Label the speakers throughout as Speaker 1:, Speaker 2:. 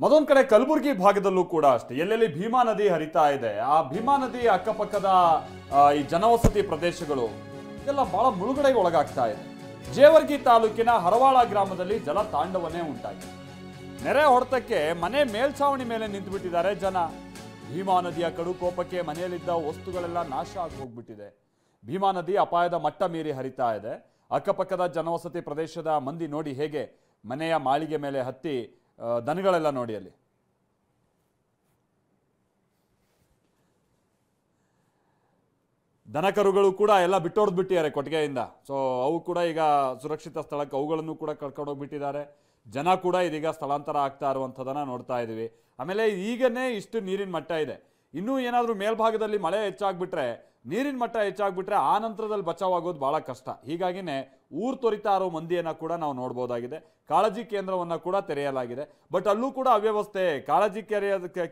Speaker 1: ಮತ್ತೊಂದು ಕಡೆ ಕಲಬುರಗಿ ಭಾಗದಲ್ಲೂ ಕೂಡ ಅಷ್ಟೇ ಎಲ್ಲೆಲ್ಲಿ ಭೀಮಾ ನದಿ ಹರಿತಾ ಇದೆ ಆ ಭೀಮಾ ನದಿ ಅಕ್ಕಪಕ್ಕದ ಈ ಜನವಸತಿ ಪ್ರದೇಶಗಳು ಇದೆಲ್ಲ ಬಹಳ ಮುಳುಗಡೆಗೆ ಒಳಗಾಗ್ತಾ ಇದೆ. ಜೇವರ್ಗಿ ತಾಲೂಕಿನ ಹರವಾಳ ಗ್ರಾಮದಲ್ಲಿ ಜಲ ತಾಂಡವನೇ ಉಂಟಾಗಿದೆ. ನೆರೆ ಹೊಡೆತಕ್ಕೆ ಮನೆ ಮೇಲ್ಛಾವಣಿ ಮೇಲೆ ನಿಂತು ಬಿಟ್ಟಿದ್ದಾರೆ ಜನ. ಭೀಮಾ ನದಿಯ ಕಡುಕೋಪಕ್ಕೆ ಮನೆಯಲ್ಲಿದ್ದ ವಸ್ತುಗಳೆಲ್ಲ ನಾಶ ಆಗಿ ಹೋಗ್ಬಿಟ್ಟಿದೆ. ಭೀಮಾ ನದಿ ಅಪಾಯದ ಮಟ್ಟ ಮೀರಿ ಹರಿತಾ ಇದೆ. ಅಕ್ಕಪಕ್ಕದ ಜನವಸತಿ ಪ್ರದೇಶದ ಮಂದಿ ನೋಡಿ ಹೇಗೆ ಮನೆಯ ಮಾಳಿಗೆ ಮೇಲೆ ಹತ್ತಿ ದನಗಳೆಲ್ಲ ನೋಡಿ ಅಲ್ಲಿ ದನಕರುಗಳು ಕೂಡ ಎಲ್ಲ ಬಿಟ್ಟೋಡ್ಬಿಟ್ಟಿದ್ದಾರೆ ಕೊಟ್ಟಿಗೆಯಿಂದ. ಸೊ ಅವು ಕೂಡ ಈಗ ಸುರಕ್ಷಿತ ಸ್ಥಳಕ್ಕೆ ಅವುಗಳನ್ನು ಕೂಡ ಕರ್ಕೊಂಡೋಗ್ಬಿಟ್ಟಿದ್ದಾರೆ. ಜನ ಕೂಡ ಇದೀಗ ಸ್ಥಳಾಂತರ ಆಗ್ತಾ ಇರುವಂಥದ್ದನ್ನ ನೋಡ್ತಾ ಇದ್ದೀವಿ. ಆಮೇಲೆ ಈಗನೇ ಇಷ್ಟು ನೀರಿನ ಮಟ್ಟ ಇದೆ. ಇನ್ನೂ ಏನಾದರೂ ಮೇಲ್ಭಾಗದಲ್ಲಿ ಮಳೆ ಹೆಚ್ಚಾಗ್ಬಿಟ್ರೆ, ನೀರಿನ ಮಟ್ಟ ಹೆಚ್ಚಾಗ್ಬಿಟ್ರೆ ಆ ನಂತರದಲ್ಲಿ ಬಚಾವಾಗೋದು ಬಹಳ ಕಷ್ಟ. ಹೀಗಾಗಿನೇ ಊರು ತೊರಿತಾ ಇರೋ ಮಂದಿಯನ್ನ ಕೂಡ ನಾವು ನೋಡ್ಬೋದಾಗಿದೆ. ಕಾಳಜಿ ಕೇಂದ್ರವನ್ನ ಕೂಡ ತೆರೆಯಲಾಗಿದೆ. ಬಟ್ ಅಲ್ಲೂ ಕೂಡ ಅವ್ಯವಸ್ಥೆ. ಕಾಳಜಿ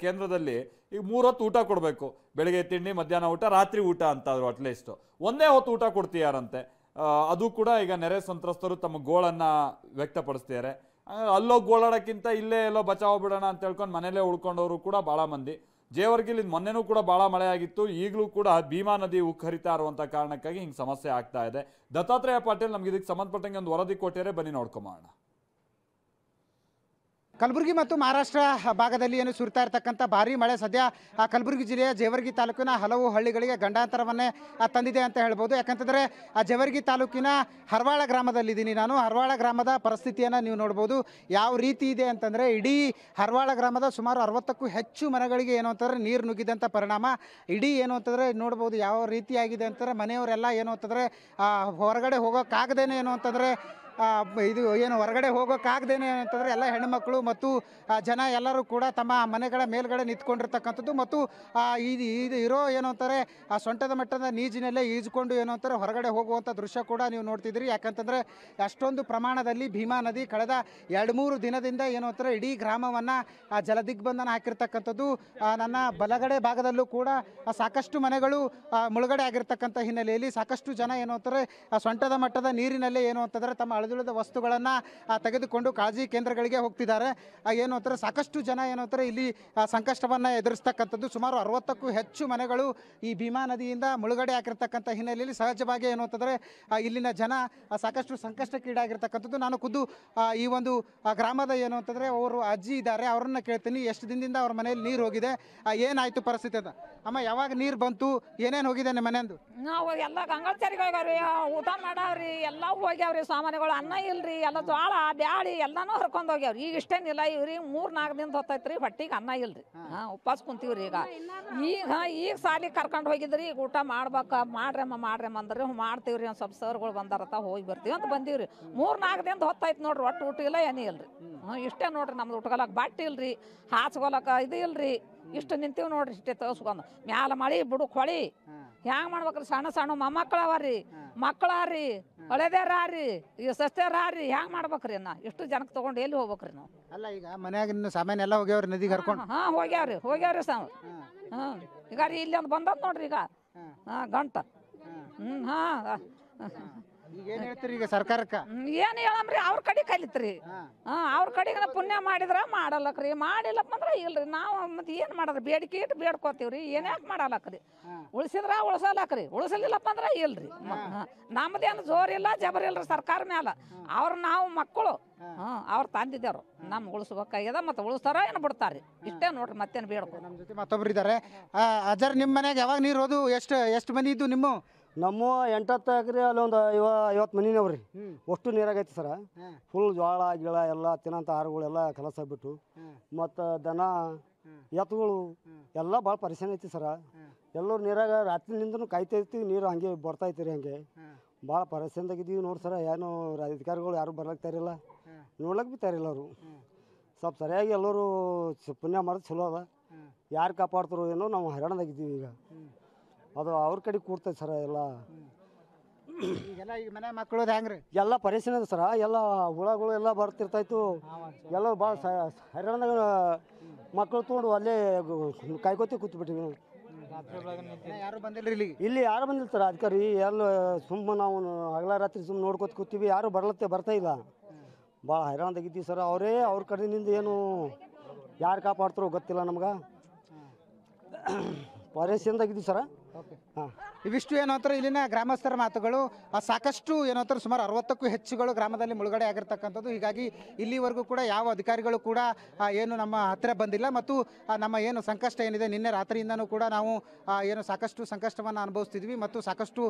Speaker 1: ಕೇಂದ್ರದಲ್ಲಿ ಈಗ 3 ಹೊತ್ತು ಊಟ ಕೊಡಬೇಕು. ಬೆಳಗ್ಗೆ ತಿಂಡಿ, ಮಧ್ಯಾಹ್ನ ಊಟ, ರಾತ್ರಿ ಊಟ ಅಂತಾದ್ರು ಅಟ್ಲೀಸ್ಟ್ ಒಂದೇ ಹೊತ್ತು ಊಟ ಕೊಡ್ತೀಯಾರಂತೆ. ಅದು ಕೂಡ ಈಗ ನೆರೆ ಸಂತ್ರಸ್ತರು ತಮ್ಮ ಗೋಳನ್ನ ವ್ಯಕ್ತಪಡಿಸ್ತಿದ್ದಾರೆ. ಅಲ್ಲೋಗಿ ಗೋಳಾಡೋಕ್ಕಿಂತ ಇಲ್ಲೇ ಎಲ್ಲೋ ಬಚಾವ್ ಬಿಡೋಣ ಅಂತ ಹೇಳ್ಕೊಂಡು ಮನೇಲೇ ಉಳ್ಕೊಂಡವರು ಕೂಡ ಭಾಳ ಮಂದಿ. ಜೇವರ್ಗಿಲಿ ಮೊನ್ನೆನೂ ಕೂಡ ಭಾಳ ಮಳೆ ಆಗಿತ್ತು. ಈಗಲೂ ಕೂಡ ಭೀಮಾ ನದಿ ಉಕ್ಕರಿತಾ ಇರುವಂಥ ಕಾರಣಕ್ಕಾಗಿ ಹಿಂಗೆ ಸಮಸ್ಯೆ ಆಗ್ತಾ ಇದೆ. ದತ್ತಾತ್ರೇಯ ಪಾಟೀಲ್ ನಮ್ಗೆ ಇದಕ್ಕೆ ಸಂಬಂಧಪಟ್ಟಂಗೆ ಒಂದು ವರದಿ ಕೊಟ್ಟಿದ್ದಾರೆ, ಬನ್ನಿ ನೋಡ್ಕೊಂಬೋಣ.
Speaker 2: ಕಲಬುರಗಿ ಮತ್ತು ಮಹಾರಾಷ್ಟ್ರ ಭಾಗದಲ್ಲಿ ಏನು ಸುರಿತಾ ಇರತಕ್ಕಂಥ ಭಾರೀ ಮಳೆ ಸದ್ಯ ಕಲಬುರಗಿ ಜಿಲ್ಲೆಯ ಜೇವರ್ಗಿ ತಾಲೂಕಿನ ಹಲವು ಹಳ್ಳಿಗಳಿಗೆ ಗಂಡಾಂತರವನ್ನೇ ತಂದಿದೆ ಅಂತ ಹೇಳ್ಬೋದು. ಯಾಕಂತಂದರೆ ಆ ಜೇವರ್ಗಿ ತಾಲೂಕಿನ ಹರವಾಳ ಗ್ರಾಮದಲ್ಲಿದ್ದೀನಿ ನಾನು. ಹರವಾಳ ಗ್ರಾಮದ ಪರಿಸ್ಥಿತಿಯನ್ನು ನೀವು ನೋಡ್ಬೋದು ಯಾವ ರೀತಿ ಇದೆ ಅಂತಂದರೆ, ಇಡೀ ಹರವಾಳ ಗ್ರಾಮದ ಸುಮಾರು 60ಕ್ಕೂ ಹೆಚ್ಚು ಮನೆಗಳಿಗೆ ಏನು ಅಂತಂದರೆ ನೀರು ನುಗ್ಗಿದಂಥ ಪರಿಣಾಮ ಇಡೀ ಏನು ಅಂತಂದರೆ ನೋಡ್ಬೋದು ಯಾವ ರೀತಿಯಾಗಿದೆ ಅಂತಂದರೆ, ಮನೆಯವರೆಲ್ಲ ಏನು ಅಂತಂದರೆ ಹೊರಗಡೆ ಹೋಗೋಕ್ಕಾಗದೇನೆ ಏನು ಅಂತಂದರೆ ಇದು ಏನು ಹೊರಗಡೆ ಹೋಗೋಕ್ಕಾಗದೇನೆ ಅಂತಂದರೆ ಎಲ್ಲ ಹೆಣ್ಣುಮಕ್ಕಳು ಮತ್ತು ಜನ ಎಲ್ಲರೂ ಕೂಡ ತಮ್ಮ ಮನೆಗಳ ಮೇಲ್ಗಡೆ ನಿಂತ್ಕೊಂಡಿರ್ತಕ್ಕಂಥದ್ದು. ಮತ್ತು ಇದು ಇರೋ ಏನು ಅಂತಾರೆ ಸೊಂಟದ ಮಟ್ಟದ ನೀಜಿನಲ್ಲೇ ಈಜ್ಕೊಂಡು ಏನು ಅಂತಾರೆ ಹೊರಗಡೆ ಹೋಗುವಂಥ ದೃಶ್ಯ ಕೂಡ ನೀವು ನೋಡ್ತಿದ್ದೀರಿ. ಯಾಕಂತಂದರೆ ಅಷ್ಟೊಂದು ಪ್ರಮಾಣದಲ್ಲಿ ಭೀಮಾ ನದಿ ಕಳೆದ 2-3 ದಿನದಿಂದ ಏನು ಅಂತಾರೆ ಇಡೀ ಗ್ರಾಮವನ್ನು ಜಲದಿಗ್ಬಂಧನ ಹಾಕಿರ್ತಕ್ಕಂಥದ್ದು. ನನ್ನ ಬಲಗಡೆ ಭಾಗದಲ್ಲೂ ಕೂಡ ಸಾಕಷ್ಟು ಮನೆಗಳು ಮುಳುಗಡೆ ಆಗಿರ್ತಕ್ಕಂಥ ಹಿನ್ನೆಲೆಯಲ್ಲಿ ಸಾಕಷ್ಟು ಜನ ಏನು ಅಂತಾರೆ ಸೊಂಟದ ಮಟ್ಟದ ನೀರಿನಲ್ಲೇ ಏನು ಅಂತಂದರೆ ತಮ್ಮ ಅಳಿದುಳಿದ ವಸ್ತುಗಳನ್ನು ತೆಗೆದುಕೊಂಡು ಕಾಳಜಿ ಕೇಂದ್ರಗಳಿಗೆ ಹೋಗ್ತಿದ್ದಾರೆ. ಏನು ಅಂತಾರೆ ಸಾಕಷ್ಟು ಜನ ಏನು ಅಂತಾರೆ ಇಲ್ಲಿ ಸಂಕಷ್ಟವನ್ನು ಎದುರಿಸ್ತಕ್ಕಂಥದ್ದು. ಸುಮಾರು 60ಕ್ಕೂ ಹೆಚ್ಚು ಮನೆಗಳು ಈ ಭೀಮಾ ನದಿಯಿಂದ ಮುಳುಗಡೆ ಆಗಿರ್ತಕ್ಕಂಥ ಹಿನ್ನೆಲೆಯಲ್ಲಿ ಸಹಜವಾಗಿ ಏನು ಅಂತಂದರೆ ಇಲ್ಲಿನ ಜನ ಸಾಕಷ್ಟು ಸಂಕಷ್ಟಕ್ಕೀಡಾಗಿರ್ತಕ್ಕಂಥದ್ದು. ನಾನು ಖುದ್ದು ಈ ಒಂದು ಗ್ರಾಮದ ಏನು ಅಂತಂದರೆ ಅವರು ಅಜ್ಜಿ ಇದ್ದಾರೆ, ಅವ್ರನ್ನ ಕೇಳ್ತೀನಿ ಎಷ್ಟು ದಿನದಿಂದ ಅವ್ರ ಮನೆಯಲ್ಲಿ ನೀರು ಹೋಗಿದೆ, ಏನಾಯಿತು ಪರಿಸ್ಥಿತಿ ಅಂತ. ಅಮ್ಮ, ಯಾವಾಗ ನೀರು ಬಂತು, ಏನೇನು ಹೋಗಿದೆ ನಿಮ್ಮ ಮನೆಯಂದು?
Speaker 3: ನಾವು ಎಲ್ಲ ಗಂಗಾಚರಿಗೆ ಹೋಗ್ಯಾವ್ರಿ, ಊಟ ಮಾಡಾವ್ರಿ, ಎಲ್ಲ ಹೋಗ್ಯಾವ್ರಿ. ಸಾಮಾನುಗಳು ಅನ್ನ ಇಲ್ರಿ, ಎಲ್ಲ ಜೋಳ ಬ್ಯಾಳಿ ಎಲ್ಲನೂ ಹರ್ಕೊಂಡು ಹೋಗ್ಯಾವ್ರಿ. ಈಗ ಇಷ್ಟೇನಿಲ್ಲ ಇವ್ರಿ 3-4 ದಿನದ ಹೊತ್ತೈತ್ರಿ ಹೊಟ್ಟಿಗೆ ಅನ್ನ ಇಲ್ರಿ. ಉಪವಾಸ ಕುಂತೀವ್ರಿ. ಈಗ ಸಾಲಿ ಕರ್ಕೊಂಡು ಹೋಗಿದ್ರಿ. ಈಗ ಊಟ ಮಾಡ್ರಮ್ಮ ಅಂದ್ರೆ ಮಾಡ್ತೀವ್ರಿ. ಒಂದು ಸ್ವಲ್ಪ ಸರ್ಗಳು ಬಂದಾರತ್ತ ಹೋಗಿ ಬರ್ತೀವಿ ಅಂತ ಬಂದೀವ್ರಿ. 3-4 ದಿನದ ಹೊತ್ತೈತೆ ನೋಡ್ರಿ, ಒಟ್ಟು ಊಟ ಇಲ್ಲ ಏನೇ ಇಲ್ರಿ. ಇಷ್ಟೇ ನೋಡ್ರಿ, ನಮ್ದು ಊಟಗೊಲಕ್ ಬಟ್ಟೆ ಇಲ್ರಿ, ಹಾಸ್ಕೊಲಕ ಇದು ಇಲ್ರಿ. ಇಷ್ಟು ನಿಂತೀವಿ ನೋಡ್ರಿ, ಇಷ್ಟೇ ತೋರ್ಸ್ಕೊಂಡು ಮ್ಯಾಲ ಮಳಿ ಬುಡಕ್ ಹೊಳಿ ಹ್ಯಾಂಗ ಮಾಡ್ಬೇಕ್ರಿ. ಸಣ್ಣ ಸಣ್ಣ ಮೊಮ್ಮಕ್ಕಳವ್ರಿ, ಮಕ್ಕಳಾರಿ, ಹಳೆದೇರಾರಿ, ಈಗ ಸಸ್ಯರಾರಿ, ಹ್ಯಾಂಗ ಮಾಡ್ಬೇಕ್ರಿ? ಇಷ್ಟು ಜನಕ್ಕೆ ತಗೊಂಡು ಎಲ್ಲಿ ಹೋಗ್ಬೇಕ್ರಿ ನಾವು?
Speaker 2: ಅಲ್ಲ, ಈಗ ಮನ್ಯಾಗಿನ ಸಾಮಾನು ಎಲ್ಲ ಹೋಗ್ಯಾವ್ರಿ ನದಿಗೆ ಕರ್ಕೊಂಡು?
Speaker 3: ಹೋಗ್ಯಾವ್ರಿ ಸಾವು. ಈಗ ರೀ ಇಲ್ಲಿ ಒಂದು ಬಂದದ್ ನೋಡ್ರಿ ಈಗ ಗಂಟ.
Speaker 2: ಈಗ ಏನು ಹೇಳ್ತೀರಿ ಈಗ ಸರ್ಕಾರಕ್ಕೆ?
Speaker 3: ಏನು ಹೇಳಮ್ರಿ, ಅವ್ರ ಕಡೆ ಕಲಿತ್ರಿ. ಅವ್ರ ಕಡೆಗೆ ಪುಣ್ಯ ಮಾಡಿದ್ರ ಮಾಡಲ್ಲಕ್ರಿ, ಮಾಡಿಲ್ಲಪ್ಪ ಅಂದ್ರೆ ಇಲ್ರಿ. ನಾವು ಮತ್ತೆ ಏನು ಮಾಡೋದ್ರಿ, ಬೇಡಿಕೆ ಇಟ್ಟು ಬೇಡ್ಕೋತೀವ್ರಿ. ಏನ್ಯಾಕೆ ಮಾಡಲ್ಲಕ್ರಿ? ಉಳಿಸಿದ್ರ ಉಳಿಸಲಕ್ರಿ, ಉಳಿಸಲಿಲ್ಲಪ್ಪ ಅಂದ್ರೆ ಇಲ್ರಿ. ನಮ್ದೇನು ಜೋರಿಲ್ಲ ಜಬರಿಲ್ರಿ ಸರ್ಕಾರ ಮ್ಯಾಲ. ನಾವು ಮಕ್ಕಳು ಅವ್ರು ತಂದಿದ್ದೇವ್ರು, ನಮ್ಗೆ ಉಳಿಸ್ಬೇಕಾಗ್ಯದ. ಮತ್ತೆ ಉಳಿಸ್ತಾರ ಏನು ಬಿಡ್ತಾರ್ರಿ, ಇಷ್ಟೇ ನೋಡ್ರಿ, ಮತ್ತೇನು ಬೇಡ್ಕೊ.
Speaker 2: ನಮ್ಮ ಜೊತೆ ಮತ್ತೊಬ್ರು ಇದ್ದಾರೆ. ಅಜ್ಜರ್, ನಿಮ್ಮ ಮನ್ಯಾಗ ಯಾವಾಗ ನೀರು ಹೋದು? ಎಷ್ಟು ಮನೆ ಇದ್ದು ನಿಮ್ಮ?
Speaker 4: ನಮ್ಮ 8-10 ಎಕರೆ ಅಲ್ಲಿ ಒಂದು 50 ಮನಿನವ್ರಿ. ಅಷ್ಟು ನೀರಾಗೈತಿ ಸರ. ಫುಲ್ ಜೋಳ ಗಿಳ ಎಲ್ಲ ತಿನ್ನಂಥ ಆಹಾರಗಳೆಲ್ಲ ಕಲಸಾಗ್ಬಿಟ್ಟು, ಮತ್ತು ದನ ಎತ್ತುಗಳು ಎಲ್ಲ ಭಾಳ ಪರಿಶಾನ ಐತಿ ಸರ. ಎಲ್ಲರೂ ನೀರಾಗ ರಾತ್ರಿನಿಂದನೂ ಕಾಯ್ತೈತಿ, ನೀರು ಹಂಗೆ ಬರ್ತೈತಿ ರೀ. ಹಂಗೆ ಭಾಳ ಪರಿಶಾನದಾಗಿದ್ದೀವಿ ನೋಡಿ ಸರ. ಏನು ಅಧಿಕಾರಿಗಳು ಯಾರು ಬರ್ಲಾಗ್ತಾರಿಲ್ಲ, ನೋಡ್ಲಕ್ಕೆ ಬಿ ತಾರಿಲ್ಲ ಅವರು. ಸ್ವಲ್ಪ ಸರಿಯಾಗಿ ಎಲ್ಲರೂ ಪುಣ್ಯ ಮಾಡೋದು ಚಲೋ ಅದ. ಯಾರು ಕಾಪಾಡ್ತಾರೋ ಏನೋ, ನಾವು ಹೈರಾಣದಾಗಿದ್ದೀವಿ. ಈಗ ಅದು ಅವ್ರ ಕಡೆ ಕೂಡ್ತೈತೆ ಸರ. ಎಲ್ಲ
Speaker 2: ಈಗೆಲ್ಲ ಈಗ ಮನೆ ಮಕ್ಕಳು ಹೆಂಗ್ರಿ?
Speaker 4: ಎಲ್ಲ ಪರಿಶೀಲನೆ ಅದ ಸರ. ಎಲ್ಲ ಹುಳಗಳು ಎಲ್ಲ ಬರ್ತಿರ್ತಾಯಿತ್ತು. ಎಲ್ಲ ಭಾಳ ಹೈರಾಣದಾಗ ಮಕ್ಕಳು ತೊಗೊಂಡು ಅಲ್ಲೇ ಕಾಯ್ಕೋತಿ ಕೂತ್ಬಿಟ್ಟಿವಿ.
Speaker 2: ಯಾರು ಬಂದಿಲ್ಲ
Speaker 4: ಇಲ್ಲಿ ಯಾರು ಬಂದಿಲ್ಲ ಸರ್ ಅಧಿಕಾರಿ. ಎಲ್ಲ ಸುಮ್ಮನೆ ನಾವು ಹಗಲ ರಾತ್ರಿ ಸುಮ್ಮನೆ ನೋಡ್ಕೊತ ಕೂತೀವಿ. ಯಾರು ಬರ್ತಾ ಇಲ್ಲ. ಭಾಳ ಹೈರಾಣದಾಗಿದ್ದೀವಿ ಸರ್. ಅವರೇ ಅವ್ರ ಕಡೆಯಿಂದ ಏನು ಯಾರು ಕಾಪಾಡ್ತಾರೋ ಗೊತ್ತಿಲ್ಲ ನಮ್ಗೆ ಫಾರೆಸ್ಟಿಂದಾಗಿದ್ದೀವಿ ಸರ. ಹಾಂ,
Speaker 2: ಇವಿಷ್ಟು ಏನು ಅಂತಾರೆ ಇಲ್ಲಿನ ಗ್ರಾಮಸ್ಥರ ಮಾತುಗಳು. ಸಾಕಷ್ಟು ಏನು ಅಂತಾರೆ ಸುಮಾರು 60ಕ್ಕೂ ಹೆಚ್ಚುಗಳು ಗ್ರಾಮದಲ್ಲಿ ಮುಳುಗಡೆ ಆಗಿರ್ತಕ್ಕಂಥದ್ದು. ಹೀಗಾಗಿ ಇಲ್ಲಿವರೆಗೂ ಕೂಡ ಯಾವ ಅಧಿಕಾರಿಗಳು ಕೂಡ ಏನು ನಮ್ಮ ಹತ್ತಿರ ಬಂದಿಲ್ಲ. ಮತ್ತು ನಮ್ಮ ಏನು ಸಂಕಷ್ಟ ಏನಿದೆ ನಿನ್ನೆ ರಾತ್ರಿಯಿಂದನೂ ಕೂಡ ನಾವು ಏನು ಸಾಕಷ್ಟು ಸಂಕಷ್ಟವನ್ನು ಅನುಭವಿಸ್ತಿದ್ವಿ. ಮತ್ತು ಸಾಕಷ್ಟು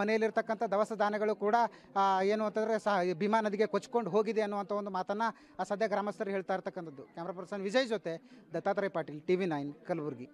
Speaker 2: ಮನೆಯಲ್ಲಿರ್ತಕ್ಕಂಥ ದವಸ ಧಾನ್ಯಗಳು ಕೂಡ ಏನು ಅಂತಂದರೆ ಭೀಮಾ ನದಿಗೆ ಕೊಚ್ಕೊಂಡು ಹೋಗಿದೆ ಅನ್ನುವಂಥ ಒಂದು ಮಾತನ್ನು ಸದ್ಯ ಗ್ರಾಮಸ್ಥರು ಹೇಳ್ತಾ ಇರ್ತಕ್ಕಂಥದ್ದು. ಕ್ಯಾಮ್ರಾ ಪರ್ಸನ್ ವಿಜಯ್ ಜೊತೆ ದತ್ತಾತ್ರೇಯ ಪಾಟೀಲ್, TV9 ಕಲಬುರಗಿ.